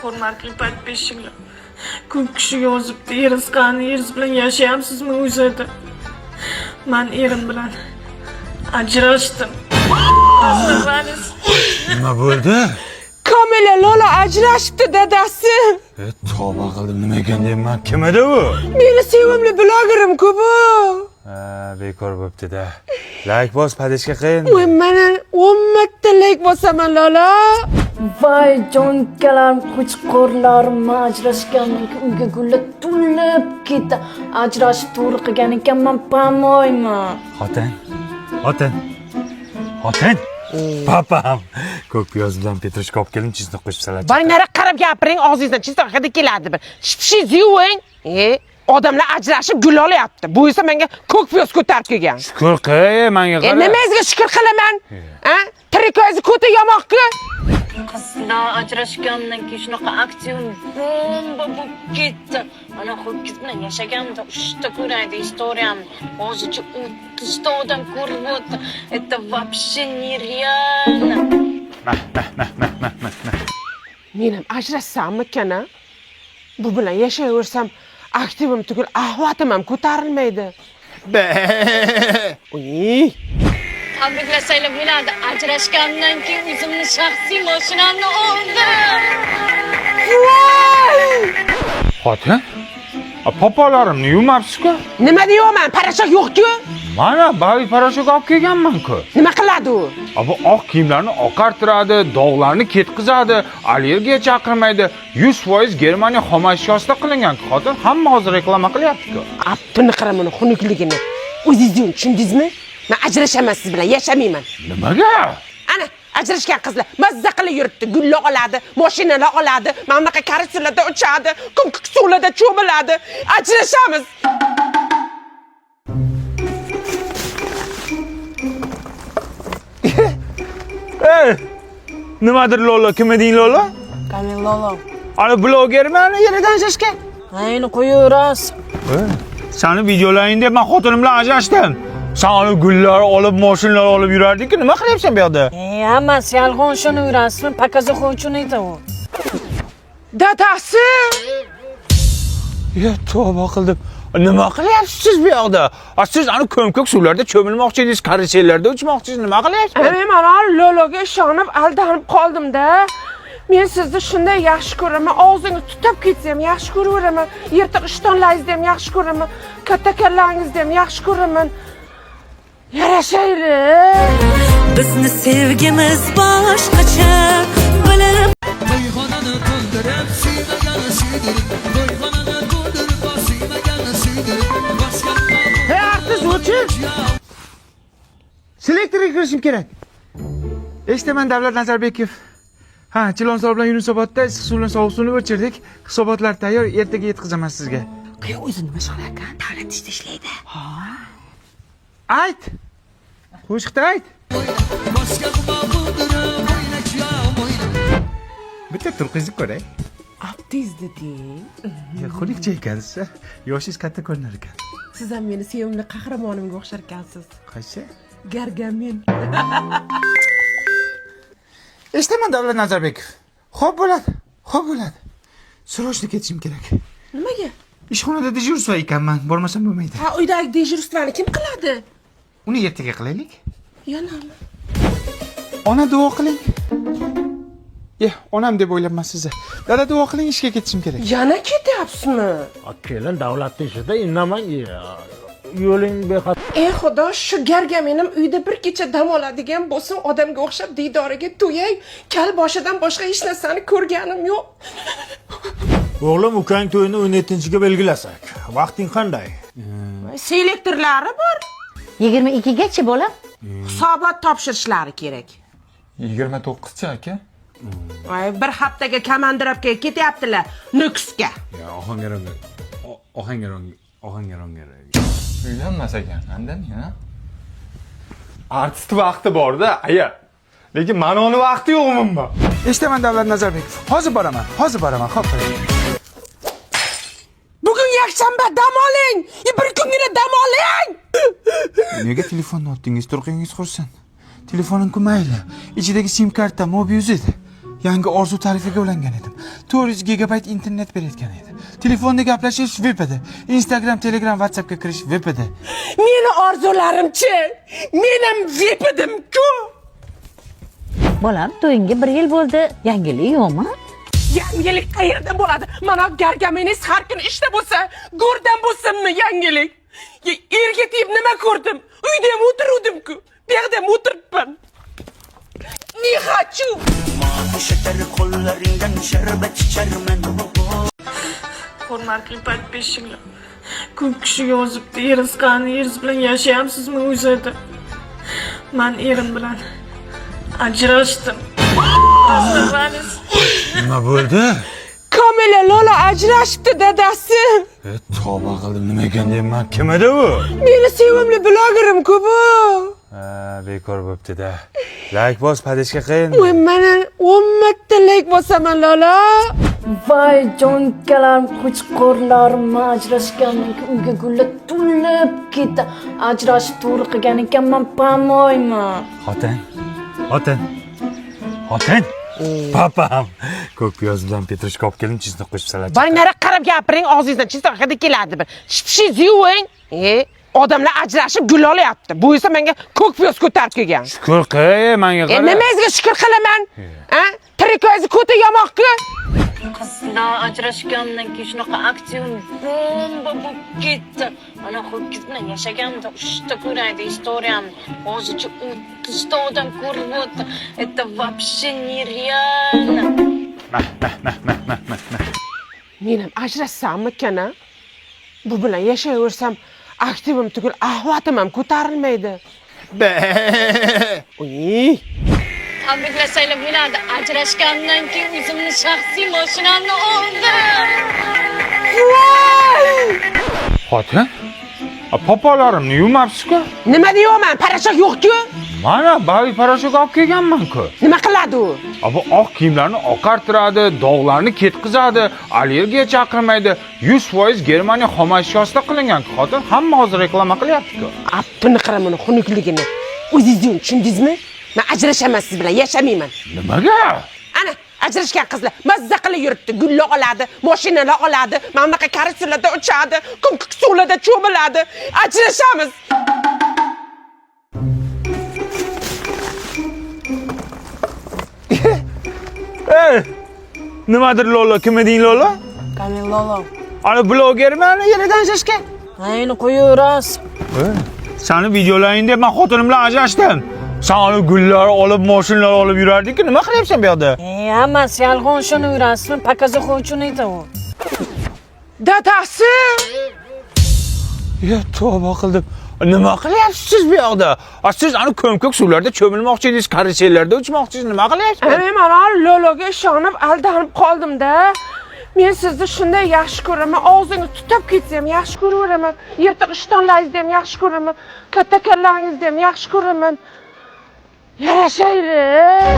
Hurmatli podpishchilar. Ko'p kishi yozibdi, eringiz qani, eringiz bilan yashayapsizmi o'zida? Men erim bilan ajrashdim. Nima bo'ldi? Kamila Lola ajrashibdi dadasi. Tavba qildim, nima ekan deyman. Kim edi u? Meni sevimli blogerim-ku bu. Bekor bo'pti-da. Like bos, padishga qiyin. Voy, mana 10 marta like bosaman Lola. Voy jonkalar, qo'chqorlarim ajrashgandan keyin uyga gullar to'lib ketdi. Ajrashib to'g'ri qilgan ekanman, pamoyman. Xotin. Papam. Ko'k piyoz bilan petrushka olib keldim, chizni qo'shib salat. Bari nari qarab gapiring, og'zingizdan chiziq hidi keladi bir. Shipshingiz yuving. Odamlar ajrashib gul olyapti. Bu esa menga ko'k piyoz ko'tarib kelgan. Shukr qil, menga qara. Nimangizga shukr qilaman? Tirik o'zi ko'ti yamoqku. Qizlar ajrashgandan keyin shunaqa aktsion bomba bo'lib ketdi. Ana ho'kiz bilan yashaganimda 3 ta ko'raydi istoriyamni. Hozircha 30 ta odam ko'rib o'tdi. Это вообще нереально. Men ham ajrashsammi-kana? Bu bilan yashayversam, aktivim tugul, ahvatim ham ko'tarilmaydi. Uy. Tabriklasanglar bo'ladi. Ajrashgandan keyin o'zimni shaxsiy mashinamni oldim. Xotin? Popolarimni yuvmabsiz-ku? Nima deyapman? Parashok yo'q-ku? Mana bayi parashok olib kelganman-ku. Nima qiladi u? Bu oq kiyimlarni oqartiradi, dog'larni ketkizadi, allergiya chaqirmaydi. 100% Germaniya xom ashyosida qilingan. Xotin hamma hozir reklama qilyapti-ku. Aptini qaramani, xunukligini. O'zingiz tushundingizmi? Men ajrashaman siz bilan, yashamayman. Nimaga? Ana, ajrashgan qizlar mazza qilib yuribdi, gullar oladi, mashinalar oladi, mana bunaqa karusellarda uchadi, kumkuk suvlarda cho'miladi. Ajrashamiz. Nimadir Lola, kim eding Lola? Qani Lola. Ana blogerman, yeridan ajrashgan. Ayni qo'yaverasiz. Seni videolaring deb men xotinim bilan ajrashdim. Sen ana gullar olib, mashinalar olib yurarding-ku, nima qilyapsan bu yerda? Hammasi yolg'on shuni yurasizmi? Pokazakhoy shuni edi u. Dadasi. Tavba qildim. Nima qilyapsiz siz bu yoqda? Siz ana ko'mko'k suvlarda cho'milmoqchi edingiz, karusellarda uchmoqchisiz, nima qilyapsiz? Men Lologa ishonib, aldanib qoldim-da. Men sizni shunday yaxshi ko'raman, og'zingiz tutab ketsa ham yaxshi ko'raveraman, yirtiq ishtonlaringizni ham yaxshi ko'raman, katta kallaringizni ham yaxshi ko'raman. Yarashaylik. Bizni sevgimiz boshqacha bilib To'yxonani to'ldirib suymagan suydirib To'yxonani to'ldirib suymagan suydirib Hey artist, o'chir. Selektorga kirishim kerak. Eshitaman Davlat Nazarbekov. Chilonzor bilan Yunusobodda issiq suv bilan sovuq suvni o'chirdik. Hisobotlar tayyor, ertaga yetkazaman sizga. O'zi nima shug'ul ekan? Davlat ishda ishlaydi. Ayt. Qo'shiqda ayt. boshqa qilmoqdirib o'ynasham o'ynab Bitta turqizni ko'ray. Aptizdi deng. Xulikcha ekansiz. Yoshingiz katta ko'rinar ekan. Siz ham meni sevimli qahramonimga o'xshar ekansiz. Qaysi? Gargamen. Eshitaman Davlat Nazarbekov. Xo'p bo'ladi. Srochni ketishim kerak. Nimaga? Ishxonada dejurstvo ekanman, bormasam bo'lmaydi. Uydagi dejurствоni kim qiladi? Uni ertaga qilaylik. Yonami. Ona duo qiling. Onam deb o'ylabman sizni. Dada duo qiling, ishga ketishim kerak. Yana ketyapsizmi? Kelin davlatda ishida indamang. Yo'ling bexat. Ey xudo, shu gargamenim uyda bir kecha dam oladigan bo'lsin, odamga o'xshab diydoriga to'yay. Kal boshidan boshqa hech narsani ko'rganim yo'q. O'g'lim ukang to'yini 17-ga belgilasak. Vaqting qanday? Selektorlari bor. 22 gacha bolam. Hisobot topshirishlari kerak. 29chi aka. Bir haftaga komandirovkaga ketyaptilar, Nukusga. Ohangaronga. Uylanmas ekan, andan ya. Artist vaqti bor-da, aya. Lekin mana uni vaqti yo'q umuman. Eshitaman Davlat Nazarbekov. Hozir boraman. Xo'p. Bugun yakshanba, dam oling. Bir kungina dam oling. Nega telefonni otdingiz? Turqingiz qursin. Telefonim mayli. Ichidagi sim karta mobi edi. yangi orzu tarifiga ulangan edim. 400 gigabayt internet berayotgan edi. Telefonda gaplashish VP'da, Instagram, Telegram, WhatsAppga kirish VP'da. Meni orzularimchi, menim VIP'dim-ku. Bolam, to'yingga 1 yil bo'ldi. Yangilik yo'qmi? Yangilik qayerda bo'ladi? Mana Gargamenes har kuni ishda bo'lsa, go'rdan bo'lsinmi yangilik? Erga tegib nima ko'rdim? Uyda ham o'tiruvdim-ku. Bu yerda ham o'tiribman. Ne хочу? Hurmatli podpисчиклар. Ko'p kishi yozibdi, eringiz qani, eringiz bilan yashayapsizmi o'zida? Men erim bilan ajrashdim. Nima bo'ldi? Kamila Lola ajrashibdi dadasi. Tavba qildim, nima ekan deyman. Kim edi u? Meni sevimli blogerim-ku bu. Bekor bo'pti-da. Like bos, padishga qiyin. Voy, mana 10 marta like bosaman Lola. Voy jonkalarim, qo'chqorlarim, ajrashgandan keyin uyga gullar to'lib ketdi. Ajrashib to'g'ri qilgan ekanman, pamoyman. Xotin. Papam. Ko'k piyoz bilan petrushka olib keldim, chizni qo'shib salat. Voy, nari qarab gapiring, og'zingizdan chista hidi keladi. Shipshiz yuving. Odamlar ajrashib gul olyapti. Bu esa menga ko'k piyoz ko'tarib kelgan. Shukr qil, menga qara. Nimangizga shukr qilaman? Tirikoyingiz ko'ta yamoqku. Qizlar ajrashgandan keyin shunaqa aktsion bomba bo'lib ketdi. Ana ho'kiz bilan yashaganda 3 ta ko'raydi istoriyamni. Hozircha 30 ta odam ko'rib o'tdi. Это вообще нереально. Men ham ajrashsammikan? Bu bilan yashayversam, aktivim tugul, ahvatim ham ko'tarilmaydi. Uy. Tabriklasaylar bo'ladi. Ajrashgandan keyin o'zimni shaxsiy mashinamni oldim. Xotin? Popolarimni yuvmabsiz-ku? Nima deyapman? Parashok yo'q-ku. Mana bayi parashok olib kelganman-ku. Nima qiladi u? Bu oq kiyimlarni oqartiradi, dog'larni ketkizadi, allergiya chaqirmaydi. 100% Germaniya xom ashyosida qilingan-ku. Xotin hamma hozir reklama qilyapti-ku. Appini qaramani, xunukligini. O'zingiz tushundingizmi? Men ajrashaman siz bilan, yashamayman. Nimaga? Ana, ajrashgan qizlar mazza qilib yuribdi, gullar oladi, mashinalar oladi, mana bunaqa karusellarda uchadi, kumkuk suvlarda cho'miladi. Ajrashamiz. Nimadir Lola, kim eding Lola? Kamil Lola. Ana blogerman, yeridan shashgan. Ayni qo'yaverasiz. Seni videolaring deb men xotinim bilan ajrashdim. Sen onu gullar olib, mashinalar olib yurarding-ku, nima qilyapsan bu yerda? Hammasi yolg'on shuni yurasizmi? Pokazakh uchun edi u. Dadasi. Ya tavba qildim. Nima qilyapsiz siz bu yerda? Siz ana ko'mko'k suvlarda cho'milmoqchi edingiz, karusellarda uchmoqchisiz, nima qilyapsiz? Men Lologa ishonib aldanib qoldim-da. Men sizni shunday yaxshi ko'raman, og'zingizni tutib ketsam yaxshi ko'raveraman, yirtiq ishtonlaringizni ham yaxshi ko'raman, katta kallaringizni ham yaxshi ko'raman. Yarashaylik.